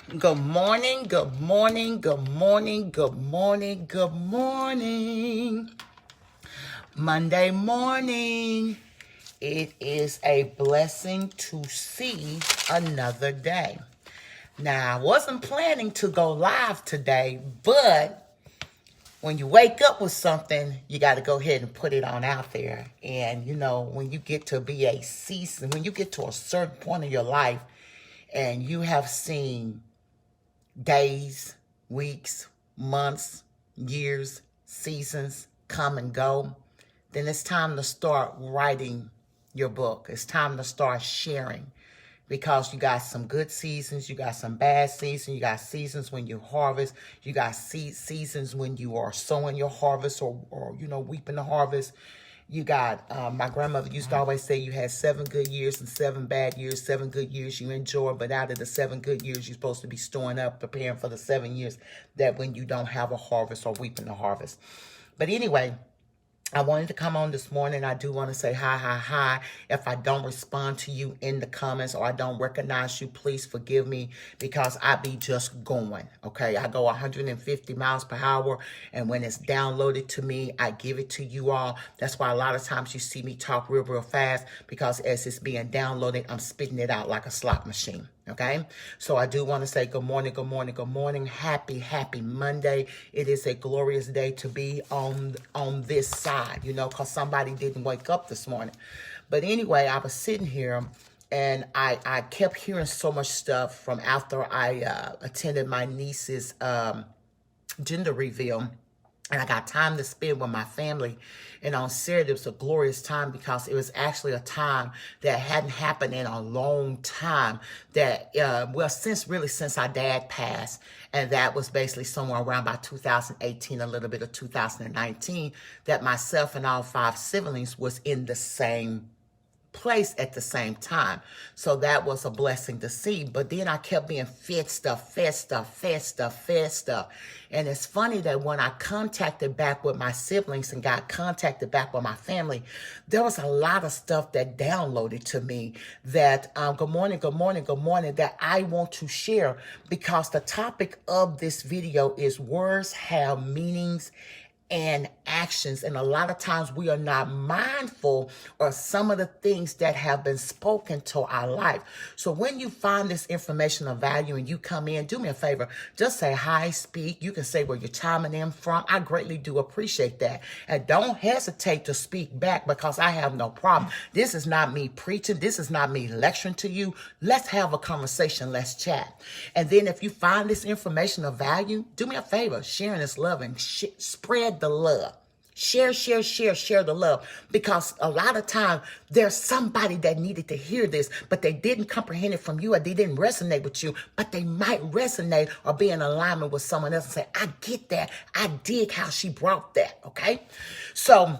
Good morning, good morning, good morning, good morning, good morning. Monday morning. It is a blessing to see another day. Now, I wasn't planning to go live today, but when you wake up with something, you got to go ahead and put it on out there. And, when you get to be a season, when you get to a certain point in your life and you have seen days, weeks, months, years, seasons come and go, then it's time to start writing your book. It's time to start sharing, because you got some good seasons, you got some bad seasons, you got seasons when you harvest, you got seasons when you are sowing your harvest or reaping the harvest. You got, my grandmother used to always say you had 7 good years and 7 bad years. 7 good years you enjoy, but out of the 7 good years, you're supposed to be storing up, preparing for the 7 years that when you don't have a harvest or reaping the harvest. But anyway, I wanted to come on this morning. I do want to say hi. If I don't respond to you in the comments or I don't recognize you, please forgive me, because I be just going, okay? I go 150 miles per hour, and when it's downloaded to me, I give it to you all. That's why a lot of times you see me talk real fast, because as it's being downloaded, I'm spitting it out like a slot machine. Okay, so I do want to say good morning, good morning, good morning. Happy Monday. It is a glorious day to be on this side, because somebody didn't wake up this morning. But anyway, I was sitting here and I kept hearing so much stuff from after I attended my niece's gender reveal. And I got time to spend with my family. And on Saturday, it was a glorious time, because it was actually a time that hadn't happened in a long time. That, since our dad passed. And that was basically somewhere around by 2018, a little bit of 2019, that myself and all 5 siblings was in the same place at the same time. So that was a blessing to see. But then I kept being fed stuff. And it's funny that when I contacted back with my siblings and got contacted back with my family, there was a lot of stuff that downloaded to me that, good morning, that I want to share, because the topic of this video is words have meanings and actions. And a lot of times we are not mindful of some of the things that have been spoken to our life. So when you find this information of value and you come in, do me a favor, just say hi, speak. You can say where you're chiming in from. I greatly do appreciate that. And don't hesitate to speak back, because I have no problem. This is not me preaching. This is not me lecturing to you. Let's have a conversation. Let's chat. And then if you find this information of value, do me a favor. Sharing is loving. Spread the love. Share the love, because a lot of times there's somebody that needed to hear this, but they didn't comprehend it from you, or they didn't resonate with you, but they might resonate or be in alignment with someone else and say, I get that. I dig how she brought that. Okay. So,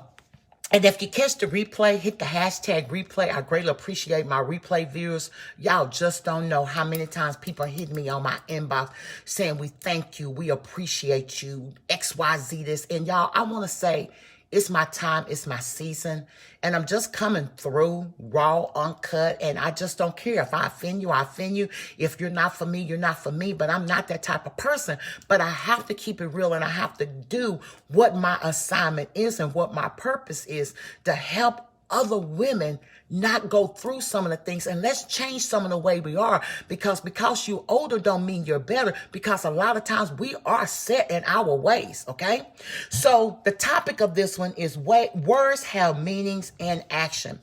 and if you catch the replay, hit the hashtag replay. I greatly appreciate my replay viewers. Y'all just don't know how many times people hit me on my inbox saying, we thank you, we appreciate you, XYZ this. And y'all, I want to say, it's my time, it's my season, and I'm just coming through raw, uncut, and I just don't care. If I offend you, I offend you. If you're not for me, you're not for me, but I'm not that type of person. But I have to keep it real, and I have to do what my assignment is and what my purpose is, to help other women not go through some of the things. And let's change some of the way we are, because you're older don't mean you're better, because a lot of times we are set in our ways. Okay. So the topic of this one is words have meanings and action.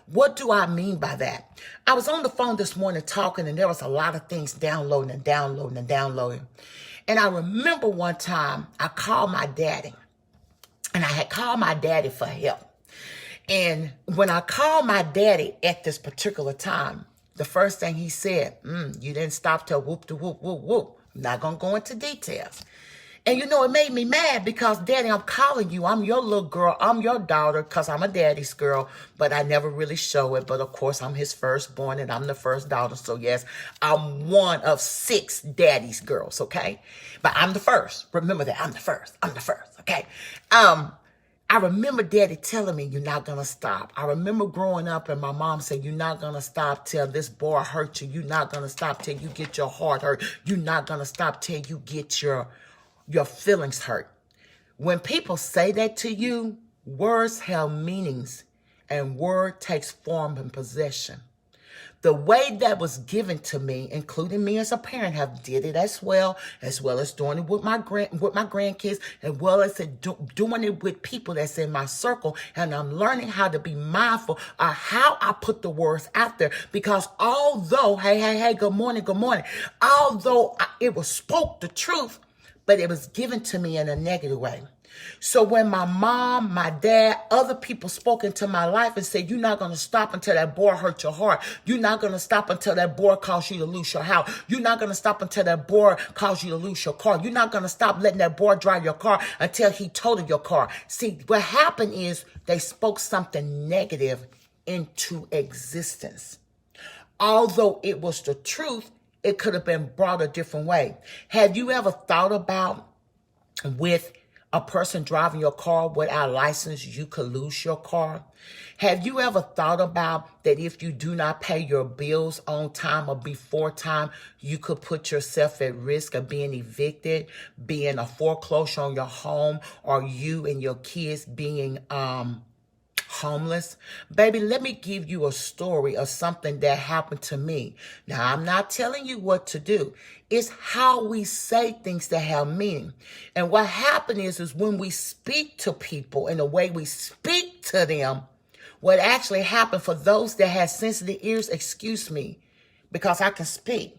What do I mean by that? I was on the phone this morning talking, and there was a lot of things downloading. And I remember one time I called my daddy, and I had called my daddy for help. And when I called my daddy at this particular time, the first thing he said, you didn't stop till whoop de whoop, whoop, whoop. I'm not going to go into details. And it made me mad, because daddy, I'm calling you. I'm your little girl. I'm your daughter, because I'm a daddy's girl, but I never really show it. But of course, I'm his firstborn, and I'm the first daughter. So yes, I'm one of 6 daddy's girls. Okay. But I'm the first. Remember that. I'm the first. Okay. I remember daddy telling me, you're not going to stop. I remember growing up and my mom said, you're not going to stop till this boy hurt you. You're not going to stop till you get your heart hurt. You're not going to stop till you get your feelings hurt. When people say that to you, words have meanings and word takes form and possession. The way that was given to me, including me as a parent, have did it as well as doing it with my grandkids, as well as doing it with people that's in my circle. And I'm learning how to be mindful of how I put the words out there. Because although, hey, good morning, although it was spoke the truth, but it was given to me in a negative way. So when my mom, my dad, other people spoke into my life and said, you're not going to stop until that boy hurt your heart. You're not going to stop until that boy caused you to lose your house. You're not going to stop until that boy caused you to lose your car. You're not going to stop letting that boy drive your car until he totaled your car. See, what happened is they spoke something negative into existence. Although it was the truth, it could have been brought a different way. Have you ever thought about with a person driving your car without a license, you could lose your car? Have you ever thought about that if you do not pay your bills on time or before time, you could put yourself at risk of being evicted, being a foreclosure on your home, or you and your kids being homeless? Baby, let me give you a story of something that happened to me. Now, I'm not telling you what to do. It's how we say things that have meaning. And what happened is when we speak to people in the way we speak to them, what actually happened for those that have sensitive ears, excuse me, because I can speak.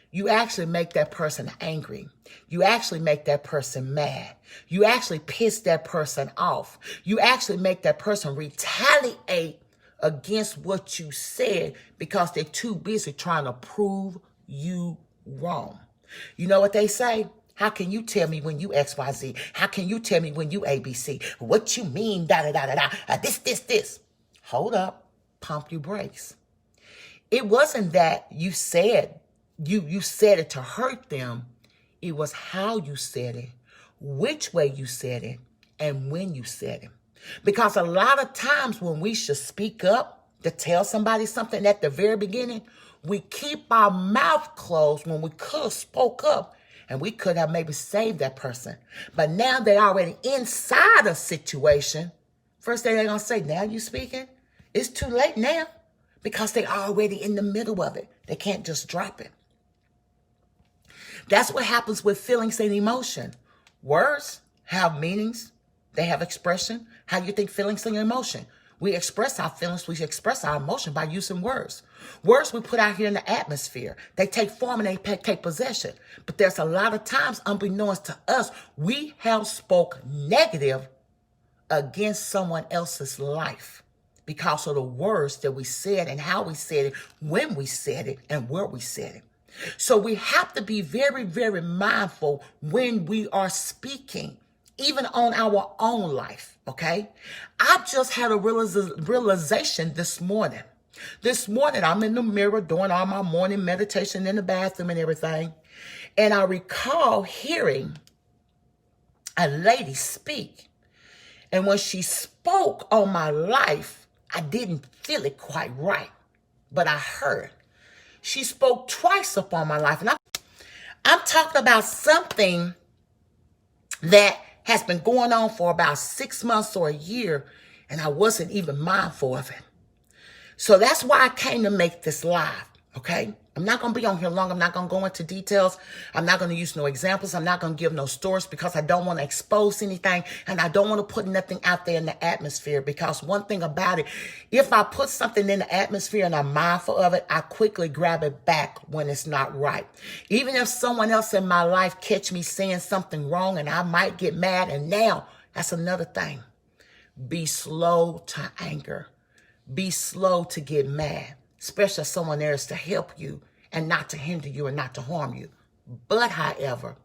You actually make that person angry. You actually make that person mad. You actually piss that person off. You actually make that person retaliate against what you said because they're too busy trying to prove you wrong. You know what they say? How can you tell me when you XYZ? How can you tell me when you ABC? What you mean, da-da-da-da-da, this. Hold up, pump your brakes. It wasn't that you said you said it to hurt them. It was how you said it, which way you said it, and when you said it. Because a lot of times when we should speak up to tell somebody something at the very beginning, we keep our mouth closed when we could have spoke up and we could have maybe saved that person. But now they're already inside a situation. First thing they're going to say, now you speaking? It's too late now because they're already in the middle of it. They can't just drop it. That's what happens with feelings and emotion. Words have meanings. They have expression. How do you think feelings and emotion? We express our feelings. We express our emotion by using words. Words we put out here in the atmosphere. They take form and they take possession. But there's a lot of times, unbeknownst to us, we have spoke negative against someone else's life because of the words that we said and how we said it, when we said it, and where we said it. So we have to be very, very mindful when we are speaking, even on our own life, okay? I just had a realization this morning. This morning, I'm in the mirror doing all my morning meditation in the bathroom and everything. And I recall hearing a lady speak. And when she spoke on my life, I didn't feel it quite right, but I heard. She spoke twice upon my life. And I'm talking about something that has been going on for about 6 months or a year, and I wasn't even mindful of it. So that's why I came to make this live, okay? I'm not going to be on here long. I'm not going to go into details. I'm not going to use no examples. I'm not going to give no stories because I don't want to expose anything, and I don't want to put nothing out there in the atmosphere because one thing about it, if I put something in the atmosphere and I'm mindful of it, I quickly grab it back when it's not right. Even if someone else in my life catch me saying something wrong and I might get mad, and now that's another thing. Be slow to anger. Be slow to get mad. Especially if someone there is to help you and not to hinder you and not to harm you. But however,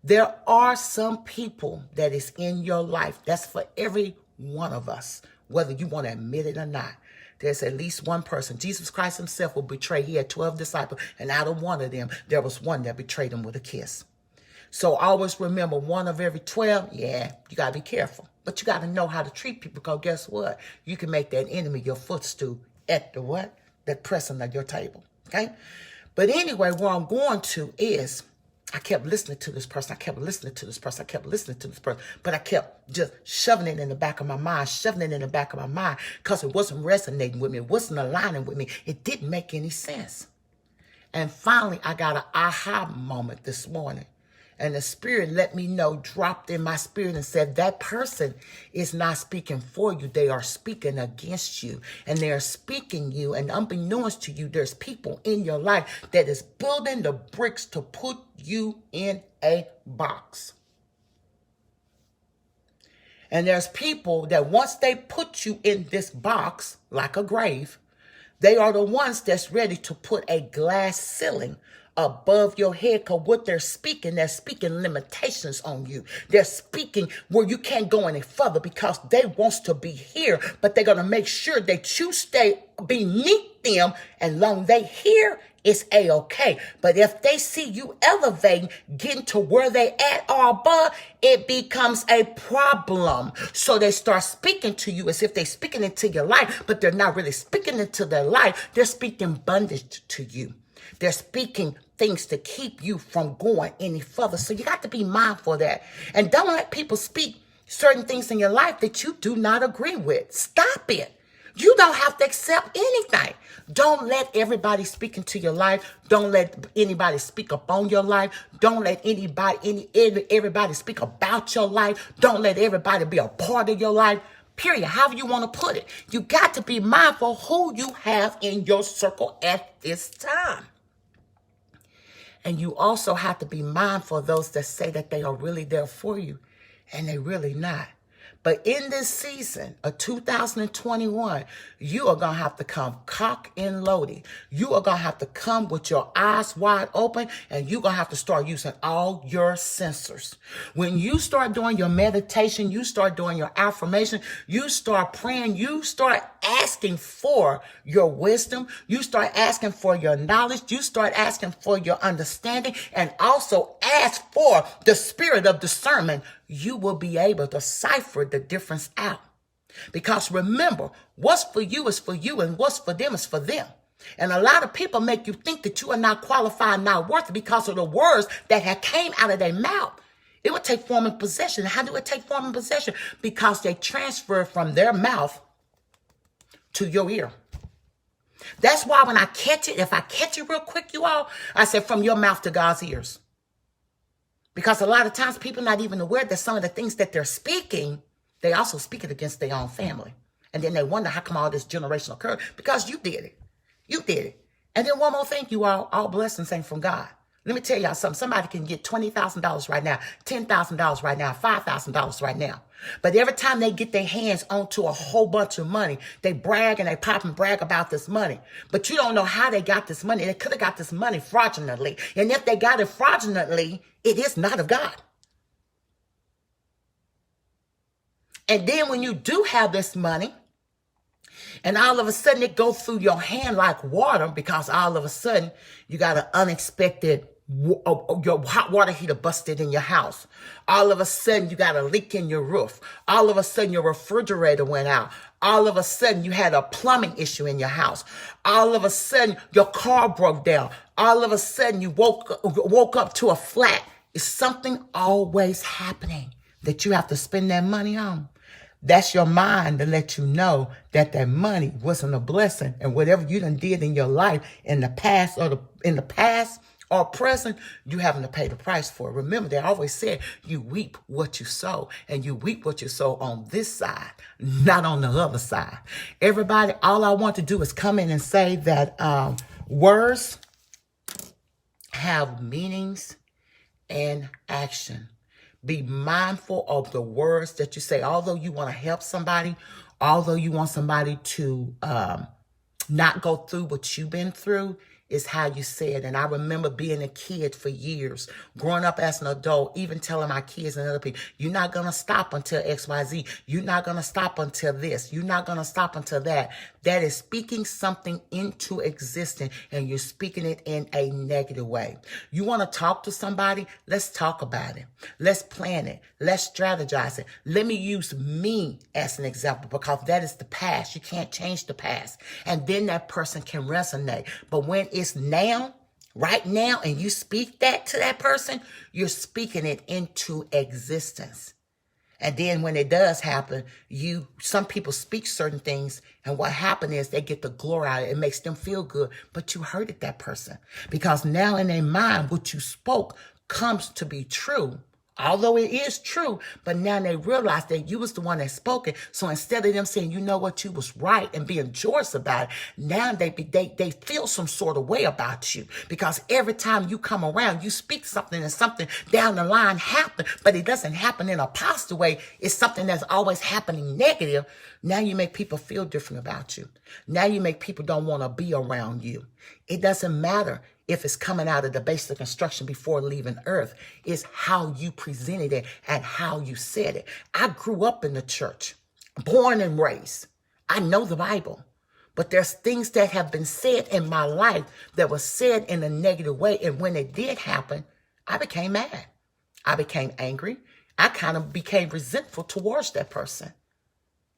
there are some people that is in your life. That's for every one of us, whether you want to admit it or not. There's at least one person. Jesus Christ himself will betray. He had 12 disciples, and out of one of them, there was one that betrayed him with a kiss. So always remember, 1 of every 12, yeah, you got to be careful. But you got to know how to treat people, because guess what? You can make that enemy your footstool at the what? That pressing of your table, okay? But anyway, where I'm going to is, I kept listening to this person. I kept listening to this person. I kept listening to this person. But I kept just shoving it in the back of my mind, shoving it in the back of my mind, because it wasn't resonating with me. It wasn't aligning with me. It didn't make any sense. And finally, I got an aha moment this morning. And the Spirit let me know, dropped in my spirit and said, that person is not speaking for you. They are speaking against you. And they are speaking you. And unbeknownst to you, there's people in your life that is building the bricks to put you in a box. And there's people that once they put you in this box, like a grave, they are the ones that's ready to put a glass ceiling above your head, because what they're speaking limitations on you. They're speaking where you can't go any further, because they wants to be here, but they're going to make sure that you stay beneath them, and long they here, it's a-okay. But if they see you elevating, getting to where they at or above, it becomes a problem. So they start speaking to you as if they're speaking into your life, but they're not really speaking into their life. They're speaking bondage to you. They're speaking things to keep you from going any further. So you got to be mindful of that. And don't let people speak certain things in your life that you do not agree with. Stop it. You don't have to accept anything. Don't let everybody speak into your life. Don't let anybody speak upon your life. Don't let everybody speak about your life. Don't let everybody be a part of your life. Period. However you want to put it. You got to be mindful who you have in your circle at this time. And you also have to be mindful of those that say that they are really there for you, and they're really not. But in this season of 2021, you are going to have to come cock and loaded. You are going to have to come with your eyes wide open, and you're going to have to start using all your sensors. When you start doing your meditation, you start doing your affirmation, you start praying, you start asking for your wisdom, you start asking for your knowledge, you start asking for your understanding, and also ask for the spirit of discernment. You will be able to cipher the difference out. Because remember, what's for you is for you, and what's for them is for them. And a lot of people make you think that you are not qualified, not worth it, because of the words that have came out of their mouth. It would take form and possession. How do it take form and possession? Because they transfer from their mouth to your ear. That's why when I catch it, if I catch it real quick, you all, I said from your mouth to God's ears. Because a lot of times people not even aware that some of the things that they're speaking, they also speak it against their own family. And then they wonder how come all this generational curse? Because you did it. You did it. And then one more thing, you all blessings ain't from God. Let me tell y'all something. Somebody can get $20,000 right now, $10,000 right now, $5,000 right now. But every time they get their hands onto a whole bunch of money, they brag and they pop and brag about this money. But you don't know how they got this money. They could have got this money fraudulently. And if they got it fraudulently, it is not of God. And then when you do have this money, and all of a sudden it goes through your hand like water, because all of a sudden you got an unexpected, your hot water heater busted in your house. All of a sudden you got a leak in your roof. All of a sudden your refrigerator went out. All of a sudden you had a plumbing issue in your house. All of a sudden your car broke down. All of a sudden you woke up to a flat. Is something always happening that you have to spend that money on? That's your mind to let you know that that money wasn't a blessing, and whatever you done did in your life in the past or present, you having to pay the price for it. Remember, they always said you reap what you sow, and you reap what you sow on this side, not on the other side. Everybody, all I want to do is come in and say that words have meanings and action. Be mindful of the words that you say. Although you want to help somebody, although you want somebody to not go through what you've been through, is how you say it. And I remember being a kid for years, growing up as an adult, even telling my kids and other people, you're not going to stop until XYZ. You're not going to stop until this. You're not going to stop until that. That is speaking something into existence, and you're speaking it in a negative way. You want to talk to somebody? Let's talk about it. Let's plan it. Let's strategize it. Let me use me as an example, because that is the past. You can't change the past. And then that person can resonate. But when it's now, right now, and you speak that to that person, you're speaking it into existence. And then when it does happen, some people speak certain things, and what happens is they get the glory out of it. It makes them feel good, but you hurted that person, because now in their mind, what you spoke comes to be true. Although it is true, but now they realize that you was the one that spoke it. So instead of them saying, you know what, you was right, and being joyous about it, now they feel some sort of way about you, because every time you come around, you speak something, and something down the line happen, but it doesn't happen in a positive way. It's something that's always happening negative. Now you make people feel different about you. Now you make people don't want to be around you. It doesn't matter if it's coming out of the basic instruction before leaving earth. It's how you presented it and how you said it. I grew up in the church, born and raised. I know the Bible, but there's things that have been said in my life that was said in a negative way. And when it did happen, I became mad. I became angry. I kind of became resentful towards that person.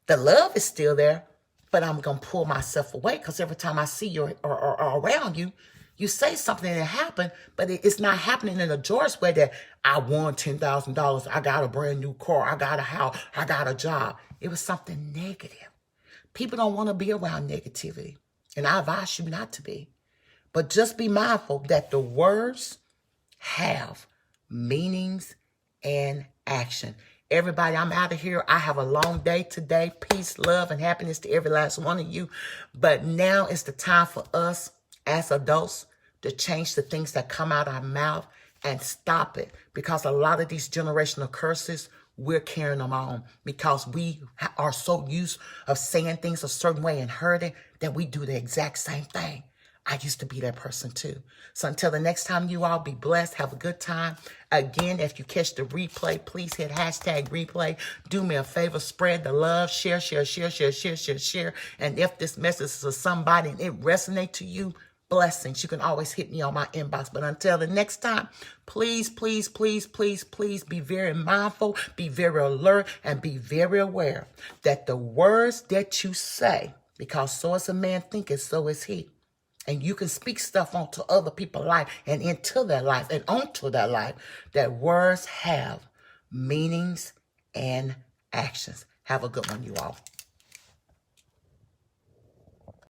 The love is still there, but I'm going to pull myself away, because every time I see you or around you, you say something that happened, but it's not happening in a joyous way that I won $10,000. I got a brand new car. I got a house. I got a job. It was something negative. People don't want to be around negativity, and I advise you not to be. But just be mindful that the words have meanings and action. Everybody, I'm out of here. I have a long day today. Peace, love, and happiness to every last one of you. But now is the time for us as adults to change the things that come out of our mouth and stop it. Because a lot of these generational curses, we're carrying them on, because we are so used of saying things a certain way and hurting that we do the exact same thing. I used to be that person too. So until the next time, you all be blessed. Have a good time. Again, if you catch the replay, please hit #replay. Do me a favor, spread the love, share. And if this message is for somebody and it resonates to you, blessings. You can always hit me on my inbox. But until the next time, please be very mindful, be very alert, and be very aware that the words that you say, because so is a man thinketh, so is he. And you can speak stuff onto other people's life and into their life and onto their life, that words have meanings and actions. Have a good one, you all.